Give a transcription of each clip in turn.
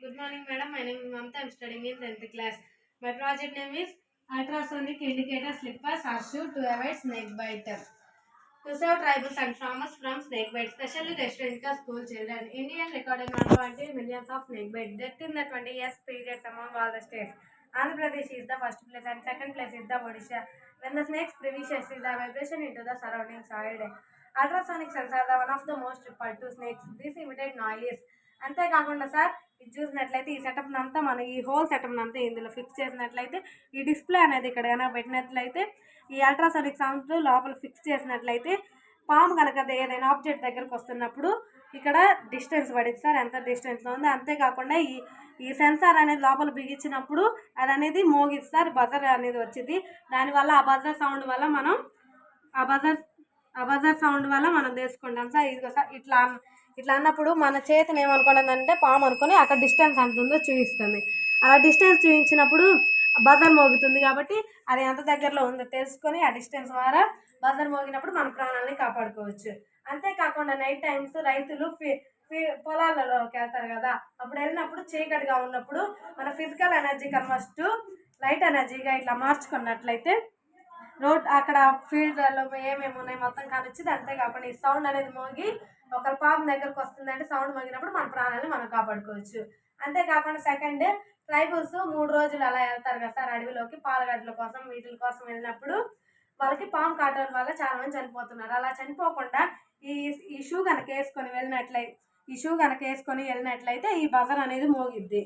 Good morning, madam. My name is Mamta. I'm studying in 10th class. My project name is ultrasonic indicator slippers or shoe to avoid snake bite. To save tribals and farmers from snake bite, especially residential school children. Indian recorded 120 millions of snake bite death in the 20 years period among all the states. Andhra Pradesh is the first place and second place is the Odisha. When the snakes previous is the vibration into the surrounding soil. Ultrasonic sensors are one of the most repelled to snakes. This imitate noise. అంతేకాకుండా sir ఇది చూసినట్లయితే ఈ setup అంతా మనం ఈ whole setup అంతా ఇందులో fix చేసినట్లయితే ఈ డిస్ప్లే అనేది ఇక్కడ కనుక పెట్టినట్లయితే ఈ అల్ట్రాసోనిక్ సౌండ్ లోపల ఫిక్స్ చేసినట్లయితే పాము కనుక ఏదైనా ఆబ్జెక్ట్ దగ్గరకు వస్తున్నప్పుడు ఇక్కడ డిస్టెన్స్ పడింది సార్, ఎంత డిస్టెన్స్లో ఉంది. అంతేకాకుండా ఈ సెన్సార్ అనేది లోపల బిగించినప్పుడు అది అనేది మోగిది సార్, బజర్ అనేది వచ్చింది. దానివల్ల ఆ బజర్ సౌండ్ వల్ల మనం తెలుసుకుంటాం సార్. ఇదిగో సార్ ఇట్లా అన్నప్పుడు మన చేతిని ఏమనుకోండి పాము అనుకొని అక్కడ డిస్టెన్స్ ఎంత ఉందో చూపిస్తుంది. అలా డిస్టెన్స్ చూపించినప్పుడు బజర్ మోగుతుంది కాబట్టి అది ఎంత దగ్గరలో ఉందో తెలుసుకొని ఆ డిస్టెన్స్ ద్వారా బజర్ మోగినప్పుడు మన ప్రాణాలని కాపాడుకోవచ్చు. అంతేకాకుండా నైట్ టైమ్స్ రైతులు పొలాలలోకి వెళ్తారు కదా, అప్పుడు వెళ్ళినప్పుడు చీకటిగా ఉన్నప్పుడు మన ఫిజికల్ ఎనర్జీ కన్వర్ట్ లైట్ ఎనర్జీగా ఇట్లా మార్చుకున్నట్లయితే రోడ్ అక్కడ ఫీల్డ్లలో ఏమేమి ఉన్నాయి మొత్తం కానిచ్చింది. అంతేకాకుండా ఈ సౌండ్ అనేది మోగి ఒక పాము దగ్గరకు వస్తుందంటే సౌండ్ మోగినప్పుడు మన ప్రాణాలను మనం కాపాడుకోవచ్చు. అంతేకాకుండా సెకండ్, ట్రైబల్స్ 3 రోజులు అలా వెళ్తారు కదా సార్ అడవిలోకి పాలగడ్డల కోసం వీటి కోసం వెళ్ళినప్పుడు వాళ్ళకి పాము కాటల వల్ల చాలా మంది చనిపోతున్నారు. అలా చనిపోకుండా ఈ షూ కనుక వేసుకొని వెళ్ళినట్లయితే ఈ బజర్ అనేది మోగిద్ది.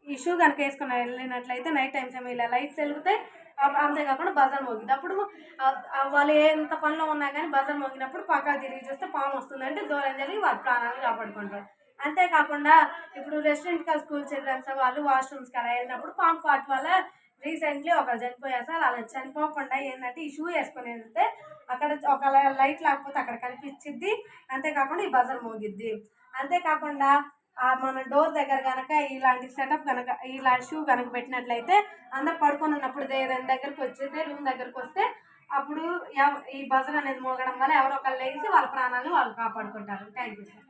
ఈ షూ కనుక వేసుకొని వెళ్ళినట్లయితే నైట్ టైమ్స్ ఏమో ఇలా లైట్స్ వెలుగుతాయి. అంతేకాకుండా బజర్ మోగిద్ది. అప్పుడు వాళ్ళు ఎంత పనిలో ఉన్నా కానీ బజర్ మోగినప్పుడు పక్క తిరిగి చూస్తే పాము వస్తుందంటే దూరం జరిగి వాళ్ళ ప్రాణాలను కాపాడుకుంటారు. అంతేకాకుండా ఇప్పుడు రెసిడెన్షియల్ స్కూల్ చిల్డ్రన్స్ వాళ్ళు వాష్రూమ్స్కి అలా వెళ్ళినప్పుడు పాము కాటు వల్ల రీసెంట్లీ ఒకరు చనిపోయారు సార్. అలా చనిపోకుండా ఏంటంటే ఈ షూ వేసుకొని వెళ్తే అక్కడ ఒక లైట్ లేకపోతే అక్కడ కనిపించిద్ది. అంతేకాకుండా ఈ బజర్ మోగిద్ది. అంతేకాకుండా మన డోర్ దగ్గర కనుక ఇలాంటి సెటప్ కనుక ఇలాంటి షూ కనుక పెట్టినట్లయితే అందరు పడుకొని ఉన్నప్పుడు రూమ్ దగ్గరకు వస్తే అప్పుడు ఈ బజర్ అనేది మోగడం వల్ల ఎవరో ఒకళ్ళు లేచి వాళ్ళ ప్రాణాలను వాళ్ళు కాపాడుకుంటారు. Thank you sir.